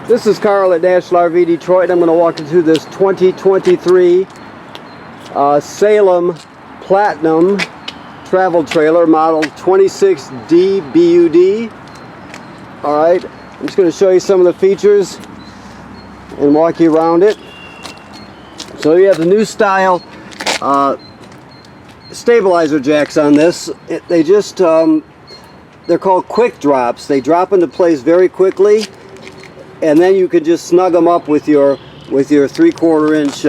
This is Carl at National RV Detroit. I'm going to walk you through this 2023 Salem Platinum travel trailer, model 26D BUD. Alright, I'm just going to show you some of the features and walk you around it. So you have the new style stabilizer jacks on this. They're called quick drops. They drop into place very quickly, and then you can just snug them up with your 3/4 inch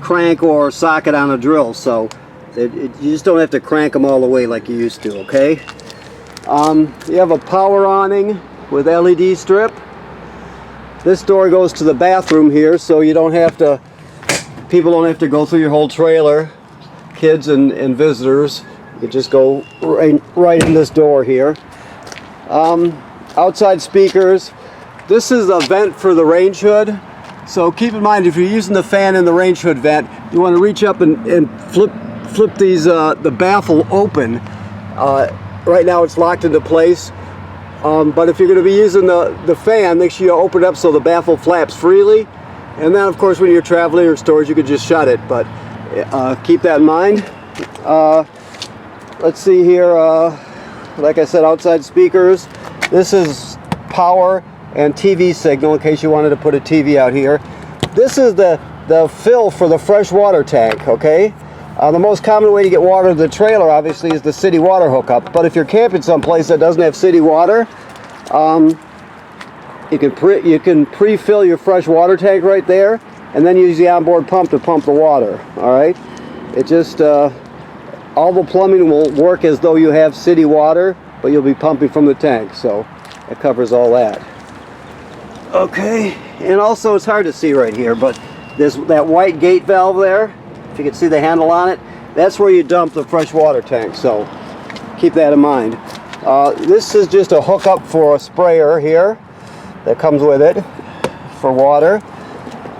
crank or socket on a drill. So you just don't have to crank them all the way like you used to. Okay. You have a power awning with LED strip. This door goes to the bathroom here, so you don't have to. People don't have to go through your whole trailer. Kids and visitors. You just go right in this door here. Outside speakers. This is a vent for the range hood. So keep in mind, if you're using the fan in the range hood vent, you want to reach up and flip these the baffle open. Right now it's locked into place. But if you're going to be using the fan, make sure you open it up so the baffle flaps freely. And then, of course, when you're traveling or storage, you can just shut it. But keep that in mind. Let's see here. Like I said, outside speakers. This is power and TV signal in case you wanted to put a TV out here. This is the fill for the fresh water tank. Okay. The most common way to get water to the trailer, obviously, is the city water hookup. But if you're camping someplace that doesn't have city water, you can pre-fill your fresh water tank right there, and then use the onboard pump to pump the water. All right. It just all the plumbing will work as though you have city water, but you'll be pumping from the tank. So it covers all that. Okay. And also, it's hard to see right here, but there's that white gate valve there. If you can see the handle on it, that's where you dump the fresh water tank, so keep that in mind. This is just a hookup for a sprayer here that comes with it for water.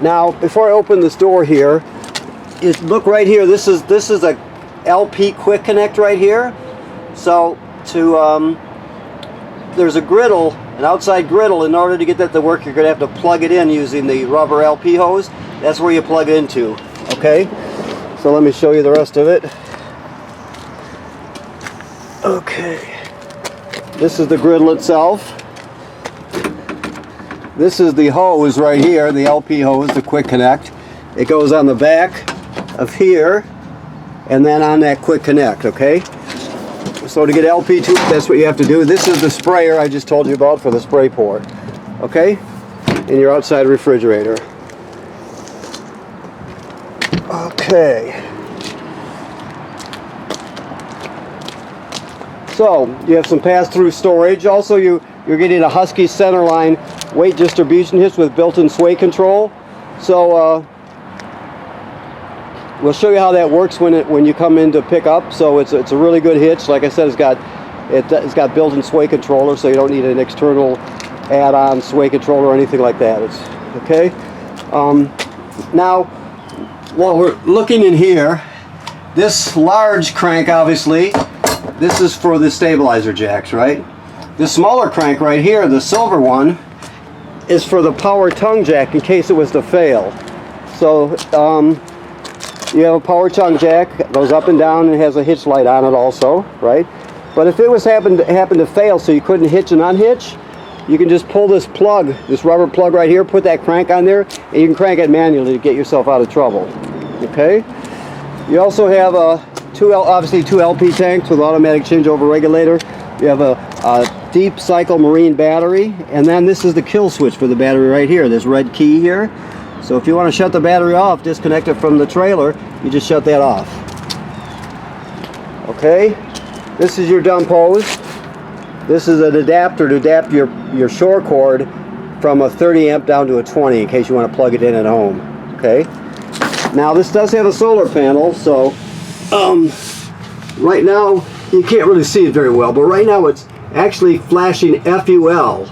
Now, before I open this door here, look right here. This is a LP quick connect right here. So there's a griddle, an outside griddle. In order to get that to work, you're going to have to plug it in using the rubber LP hose. That's where you plug it into. Okay. So let me show you the rest of it. Okay. This is the griddle itself. This is the hose right here, the LP hose, the quick connect. It goes on the back of here and then on that quick connect, okay? So to get LP to it, that's what you have to do. This is the sprayer I just told you about for the spray port, okay? In your outside refrigerator. Okay, so you have some pass-through storage. Also, you're getting a Husky centerline weight distribution hitch with built-in sway control. So we'll show you how that works when you come in to pick up. So it's a really good hitch. Like I said, it's got built-in sway controller, so you don't need an external add-on sway controller or anything like that. It's okay. Now, while we're looking in here, this large crank, obviously, this is for the stabilizer jacks, right? This smaller crank right here, the silver one, is for the power tongue jack in case it was to fail. So you have a power tongue jack, goes up and down, and has a hitch light on it also, right? But if it was happen to fail so you couldn't hitch and unhitch, you can just pull this plug, this rubber plug right here, put that crank on there, and you can crank it manually to get yourself out of trouble. Okay? You also have obviously two LP tanks with automatic changeover regulator. You have a deep cycle marine battery, and then this is the kill switch for the battery right here, this red key here. So if you want to shut the battery off, disconnect it from the trailer, you just shut that off. Okay? This is your dump hose. This is an adapter to adapt your shore cord from a 30 amp down to a 20 in case you want to plug it in at home. Okay. Now this does have a solar panel, so right now you can't really see it very well, but right now it's actually flashing FUL.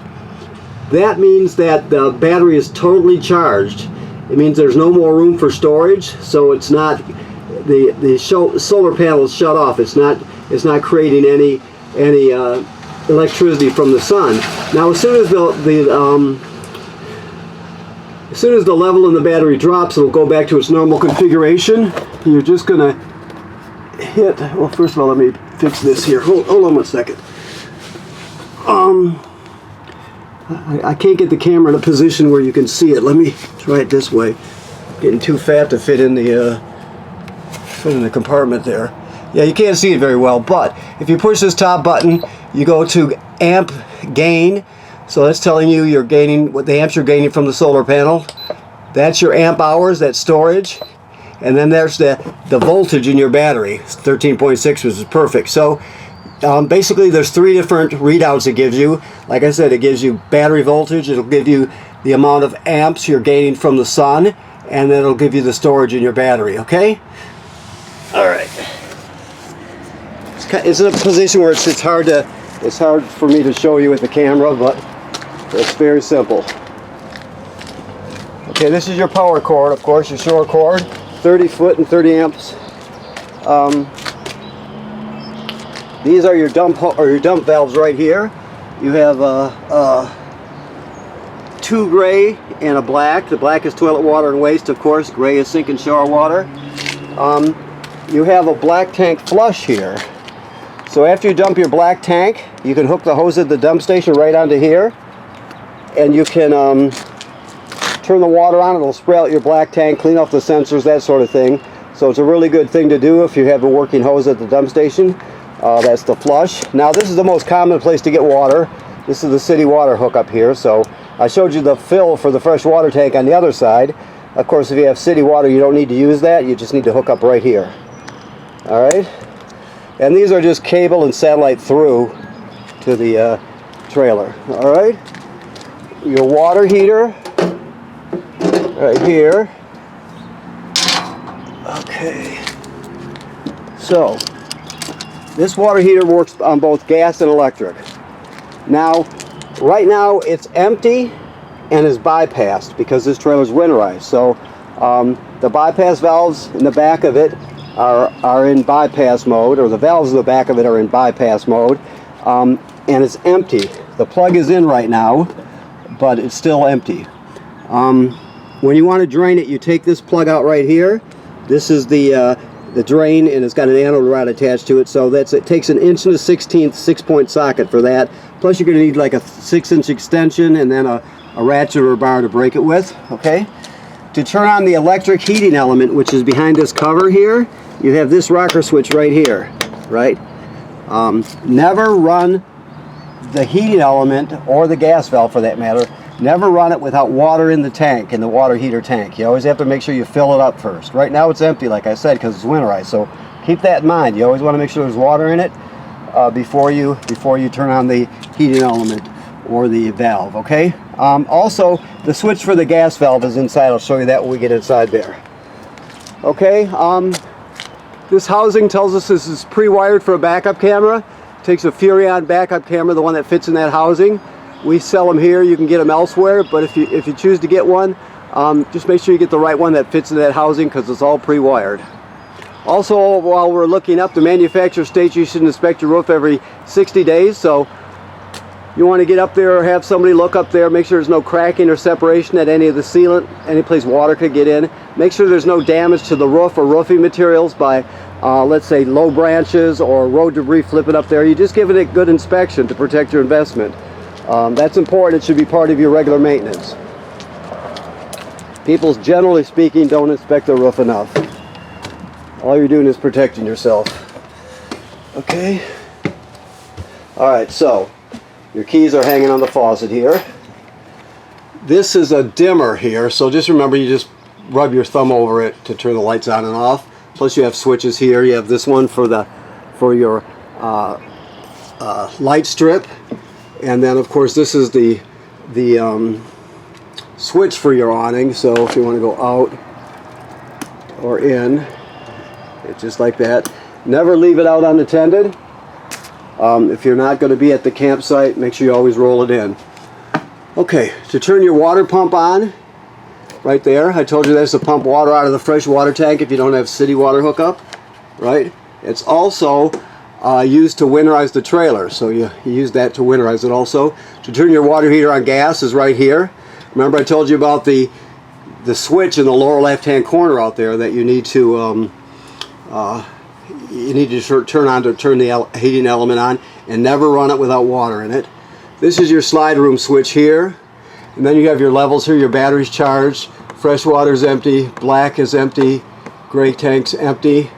That means that the battery is totally charged. It means there's no more room for storage, so it's not solar panel is shut off. It's not creating any electricity from the sun. Now, as soon as the level in the battery drops, it'll go back to its normal configuration. You're just gonna hit. Well, first of all, let me fix this here. Hold on 1 second. I can't get the camera in a position where you can see it. Let me try it this way. Getting too fat to fit in the compartment there. Yeah, you can't see it very well, but if you push this top button, you go to amp gain. So that's telling you you're gaining what the amps you're gaining from the solar panel. That's your amp hours, that's storage. And then there's the voltage in your battery. It's 13.6, which is perfect. So basically there's 3 different readouts it gives you. Like I said, it gives you battery voltage, it'll give you the amount of amps you're gaining from the sun, and then it'll give you the storage in your battery, okay? Alright. It's in a position where it's hard for me to show you with the camera, but it's very simple. Okay, this is your power cord, of course, your shore cord, 30 foot and 30 amps. These are your dump valves right here. You have 2 gray and a black. The black is toilet water and waste, of course. Gray is sink and shower water. You have a black tank flush here. So after you dump your black tank, you can hook the hose at the dump station right onto here, and you can turn the water on. It'll spray out your black tank, clean off the sensors, that sort of thing. So it's a really good thing to do if you have a working hose at the dump station. That's the flush. Now this is the most common place to get water. This is the city water hookup here. So I showed you the fill for the fresh water tank on the other side. Of course, if you have city water, you don't need to use that. You just need to hook up right here. All right. And these are just cable and satellite through to the trailer. All right. Your water heater right here. Okay. So this water heater works on both gas and electric. Now, right now it's empty and is bypassed because this trailer is winterized. So the bypass valves in the back of it are in bypass mode, or the valves in the back of it are in bypass mode, and it's empty. The plug is in right now, but it's still empty. When you want to drain it, you take this plug out right here. This is the drain, and it's got an anode rod attached to it. So it takes 1 1/16 6-point socket for that. Plus, you're going to need like a 6-inch extension and then a ratchet or a bar to break it with. Okay. To turn on the electric heating element, which is behind this cover here, you have this rocker switch right here, right? Never run the heating element, or the gas valve for that matter, never run it without water in the tank, in the water heater tank. You always have to make sure you fill it up first. Right now it's empty, like I said, because it's winterized, so keep that in mind. You always want to make sure there's water in it before you turn on the heating element or the valve, okay? Also, the switch for the gas valve is inside. I'll show you that when we get inside there. Okay, this housing tells us this is pre-wired for a backup camera. It takes a Furrion backup camera, the one that fits in that housing. We sell them here. You can get them elsewhere, but if you choose to get one, just make sure you get the right one that fits in that housing, because it's all pre-wired. Also, while we're looking up, the manufacturer states you should inspect your roof every 60 days, so you want to get up there or have somebody look up there, make sure there's no cracking or separation at any of the sealant, any place water could get in. Make sure there's no damage to the roof or roofing materials by, let's say, low branches or road debris flipping up there. You just give it a good inspection to protect your investment. That's important. It should be part of your regular maintenance. People, generally speaking, don't inspect their roof enough. All you're doing is protecting yourself. Okay? Alright, so your keys are hanging on the faucet here. This is a dimmer here, so just remember, you just rub your thumb over it to turn the lights on and off. Plus you have switches here. You have this one for your light strip, and then of course this is the switch for your awning. So if you want to go out or in, it's just like that. Never leave it out unattended. If you're not going to be at the campsite, make sure you always roll it in. Okay, to turn your water pump on, right there, I told you that's to pump water out of the fresh water tank if you don't have city water hookup, right? It's also used to winterize the trailer. So you use that to winterize it also. To turn your water heater on gas is right here. Remember I told you about the switch in the lower left hand corner out there that you need to turn on to turn the heating element on, and never run it without water in it. This is your slide room switch here, and then you have your levels here. Your battery's charged, fresh water is empty, black is empty, gray tank's empty.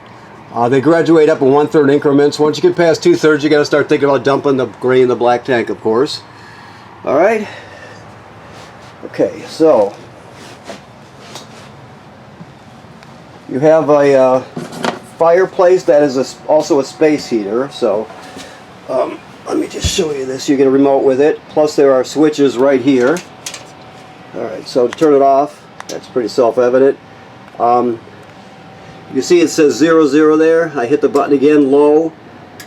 They graduate up in 1/3 increments. Once you get past 2/3, you got to start thinking about dumping the gray in the black tank, of course. All right. Okay, so you have a fireplace that is also a space heater. So let me just show you this. You get a remote with it. Plus there are switches right here. All right, so to turn it off, that's pretty self-evident. You see it says 0, there. I hit the button again, low,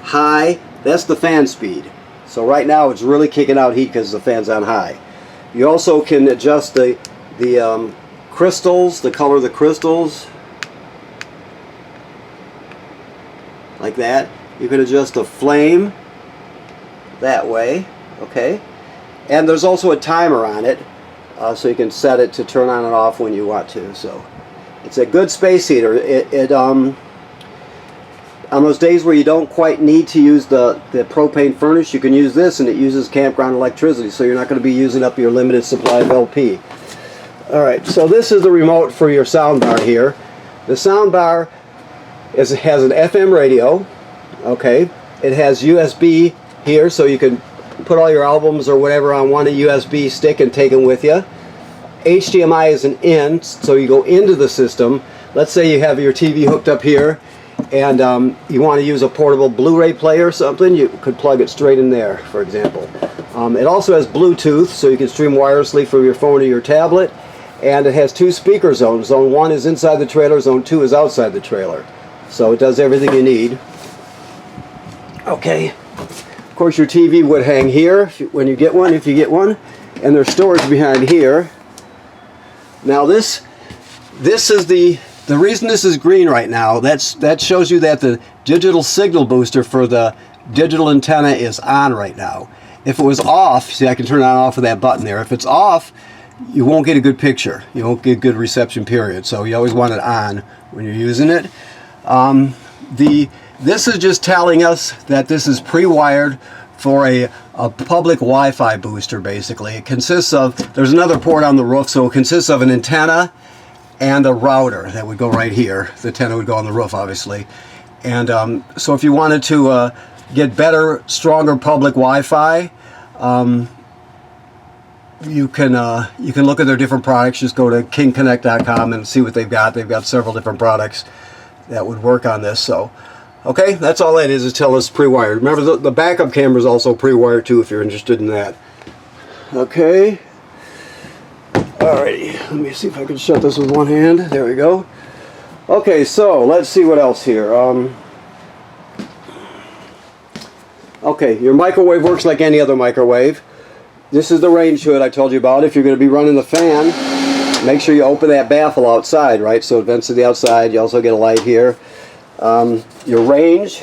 high. That's the fan speed. So right now it's really kicking out heat because the fan's on high. You also can adjust the crystals, the color of the crystals, like that. You can adjust the flame that way, okay? And there's also a timer on it, so you can set it to turn on and off when you want to. So it's a good space heater. On those days where you don't quite need to use the propane furnace, you can use this, and it uses campground electricity, so you're not going to be using up your limited supply of LP. Alright, so this is the remote for your sound bar here. The sound bar has an FM radio, okay? It has USB here, so you can put all your albums or whatever on one USB stick and take them with you. HDMI is an in, so you go into the system. Let's say you have your TV hooked up here, and you want to use a portable Blu-ray player or something, you could plug it straight in there, for example. It also has Bluetooth, so you can stream wirelessly from your phone or your tablet, and it has 2 speaker zones. Zone 1 is inside the trailer, Zone 2 is outside the trailer. So it does everything you need. Okay. Of course your TV would hang here when you get one, if you get one, and there's storage behind here. Now this is the reason this is green right now. That shows you that the digital signal booster for the digital antenna is on right now. If it was off, see, I can turn it on and off with that button there. If it's off, you won't get a good picture. You won't get good reception, period. So you always want it on when you're using it. This is just telling us that this is pre-wired for a public Wi-Fi booster, basically. It consists of, there's another port on the roof, so it consists of an antenna and a router that would go right here. The antenna would go on the roof, obviously. And so if you wanted to get better, stronger public Wi-Fi, you can look at their different products. Just go to kingconnect.com and see what they've got. They've got several different products that would work on this. So, okay, that's all that is till it's pre-wired. Remember, the backup camera is also pre-wired too, if you're interested in that. Okay. Alrighty, let me see if I can shut this with one hand. There we go. Okay, so let's see what else here. Okay, your microwave works like any other microwave. This is the range hood I told you about. If you're going to be running the fan, make sure you open that baffle outside, right? So it vents to the outside. You also get a light here. Your range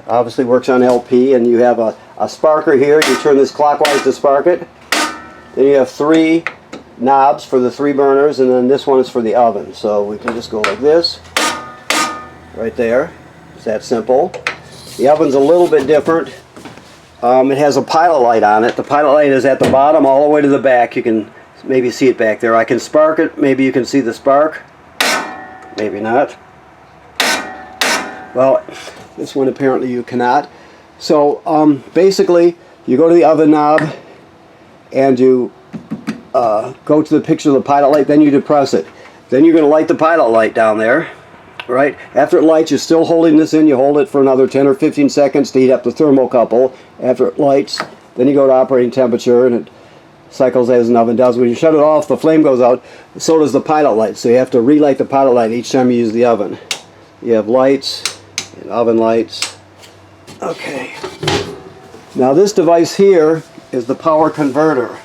obviously works on LP, and you have a sparker here. You turn this clockwise to spark it. Then you have 3 knobs for the 3 burners, and then this one is for the oven. So we can just go like this, right there. It's that simple. The oven's a little bit different. It has a pilot light on it. The pilot light is at the bottom all the way to the back. You can maybe see it back there. I can spark it. Maybe you can see the spark. Maybe not. Well, this one apparently you cannot. So basically, you go to the oven knob and you go to the picture of the pilot light, then you depress it. Then you're going to light the pilot light down there, right? After it lights, you're still holding this in. You hold it for another 10 or 15 seconds to heat up the thermocouple. After it lights, then you go to operating temperature, and it cycles as an oven does. When you shut it off, the flame goes out. So does the pilot light. So you have to relight the pilot light each time you use the oven. You have lights and oven lights. Okay. Now this device here is the power converter.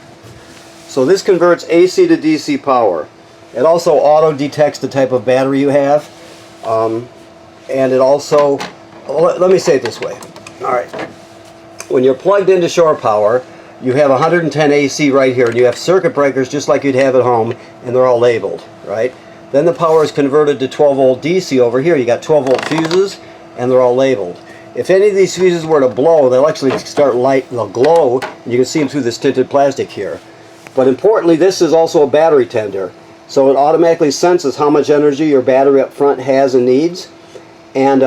So this converts AC to DC power. It also auto detects the type of battery you have. and it also, well, let me say it this way. All right, when you're plugged into shore power, you have 110 AC right here, and you have circuit breakers just like you'd have at home, and they're all labeled, right? Then the power is converted to 12 volt DC over here. You got 12 volt fuses, and they're all labeled. If any of these fuses were to blow, they'll actually start light, they'll glow, and you can see them through this tinted plastic here. But importantly, this is also a battery tender, so it automatically senses how much energy your battery up front has and needs, and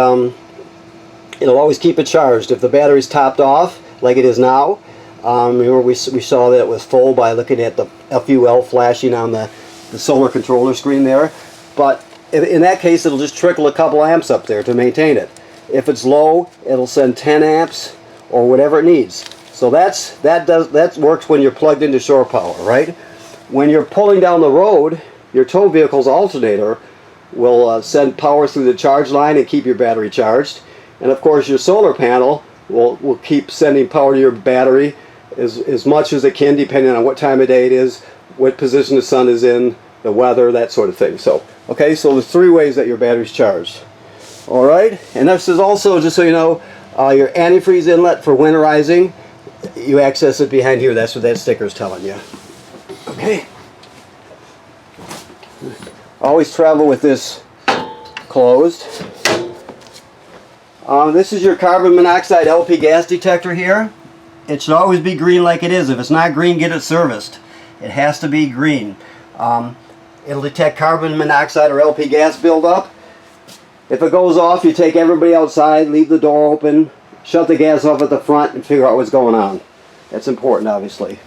it'll always keep it charged. If the battery's topped off, like it is now, remember we saw that it was full by looking at the FUL flashing on the solar controller screen there, but in that case it'll just trickle a couple amps up there to maintain it. If it's low, it'll send 10 amps or whatever it needs. So that works when you're plugged into shore power, right? When you're pulling down the road, your tow vehicle's alternator will send power through the charge line and keep your battery charged. And of course your solar panel will keep sending power to your battery as much as it can, depending on what time of day it is, what position the sun is in, the weather, that sort of thing. So, okay, so there's 3 ways that your battery's charged. All right, and this is also, just so you know, your antifreeze inlet for winterizing. You access it behind here. That's what that sticker's telling you. Okay. Always travel with this closed. This is your carbon monoxide LP gas detector here. It should always be green like it is. If it's not green, get it serviced. It has to be green. It'll detect carbon monoxide or LP gas buildup. If it goes off, you take everybody outside, leave the door open, shut the gas off at the front, and figure out what's going on. That's important, obviously.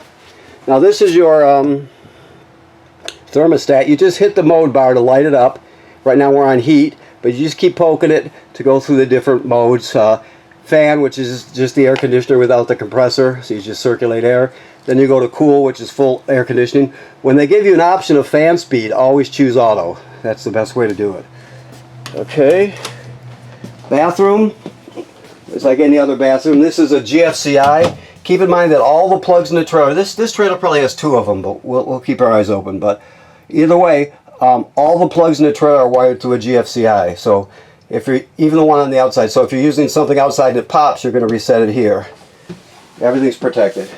Now this is your thermostat. You just hit the mode bar to light it up. Right now we're on heat, but you just keep poking it to go through the different modes. Fan, which is just the air conditioner without the compressor, so you just circulate air. Then you go to cool, which is full air conditioning. When they give you an option of fan speed, always choose auto. That's the best way to do it. Okay, bathroom. It's like any other bathroom. This is a GFCI. Keep in mind that all the plugs in the trailer, this trailer probably has 2 of them, but we'll keep our eyes open. But either way, all the plugs in the trailer are wired to a GFCI. So if you're, even the one on the outside, so if you're using something outside and it pops, you're going to reset it here. Everything's protected.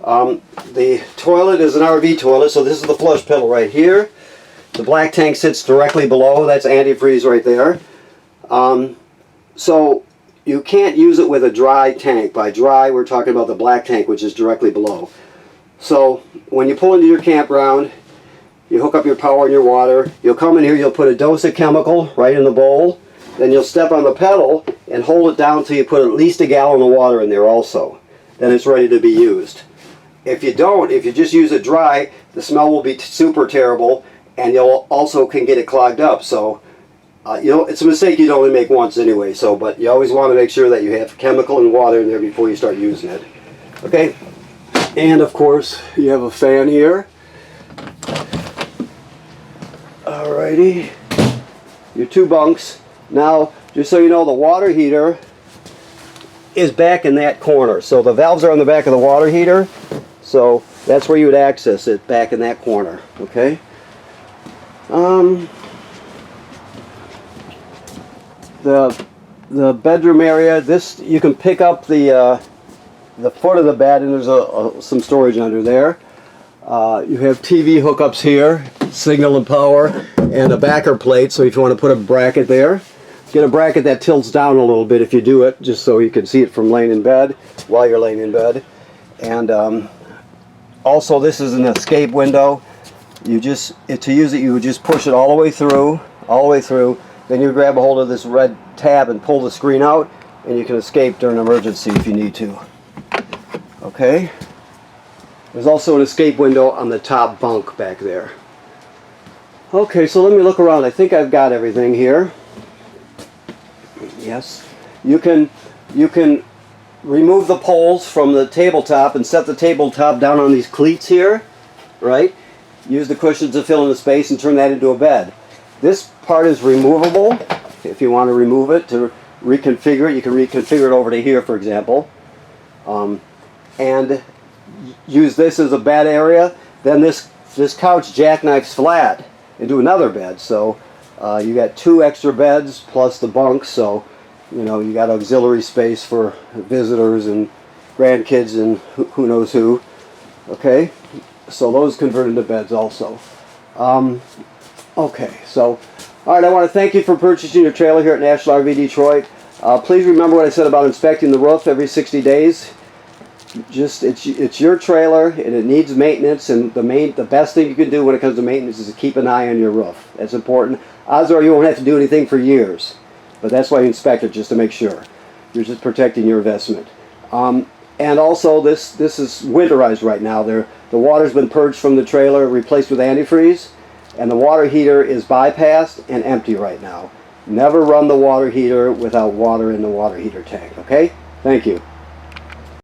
The toilet is an RV toilet, so this is the flush pedal right here. The black tank sits directly below. That's antifreeze right there. So you can't use it with a dry tank. By dry, we're talking about the black tank, which is directly below. So when you pull into your campground, you hook up your power and your water. You'll come in here, you'll put a dose of chemical right in the bowl. Then you'll step on the pedal and hold it down until you put at least a gallon of water in there also. Then it's ready to be used. If you don't, if you just use it dry, the smell will be super terrible, and you'll also can get it clogged up. So you know, it's a mistake you'd only make once anyway, so, but you always want to make sure that you have chemical and water in there before you start using it. Okay, and of course you have a fan here. Alrighty, your 2 bunks. Now, just so you know, the water heater is back in that corner. So the valves are on the back of the water heater, so that's where you would access it, back in that corner. Okay. The bedroom area, this, you can pick up the foot of the bed, and there's some storage under there. You have TV hookups here, signal and power, and a backer plate, so if you want to put a bracket there. Get a bracket that tilts down a little bit if you do it, just so you can see it from laying in bed, while you're laying in bed. And also this is an escape window. You just, to use it, you would just push it all the way through, then you grab a hold of this red tab and pull the screen out, and you can escape during an emergency if you need to. Okay? There's also an escape window on the top bunk back there. Okay, so let me look around. I think I've got everything here. Yes. You can remove the poles from the tabletop and set the tabletop down on these cleats here, right? Use the cushions to fill in the space and turn that into a bed. This part is removable. If you want to remove it to reconfigure it, you can reconfigure it over to here, for example. And use this as a bed area. Then this couch jackknifes flat into another bed. So You got 2 extra beds plus the bunks, so you know you got auxiliary space for visitors and grandkids and who knows who. Okay, so those convert into beds also. Okay, so all right, I want to thank you for purchasing your trailer here at National RV Detroit. Please remember what I said about inspecting the roof every 60 days. Just it's your trailer and it needs maintenance, and the best thing you can do when it comes to maintenance is to keep an eye on your roof. That's important. Odds are you won't have to do anything for years, but that's why you inspect it, just to make sure. You're just protecting your investment. And also this is winterized right now. The water's been purged from the trailer, replaced with antifreeze, and the water heater is bypassed and empty right now. Never run the water heater without water in the water heater tank, okay? Thank you.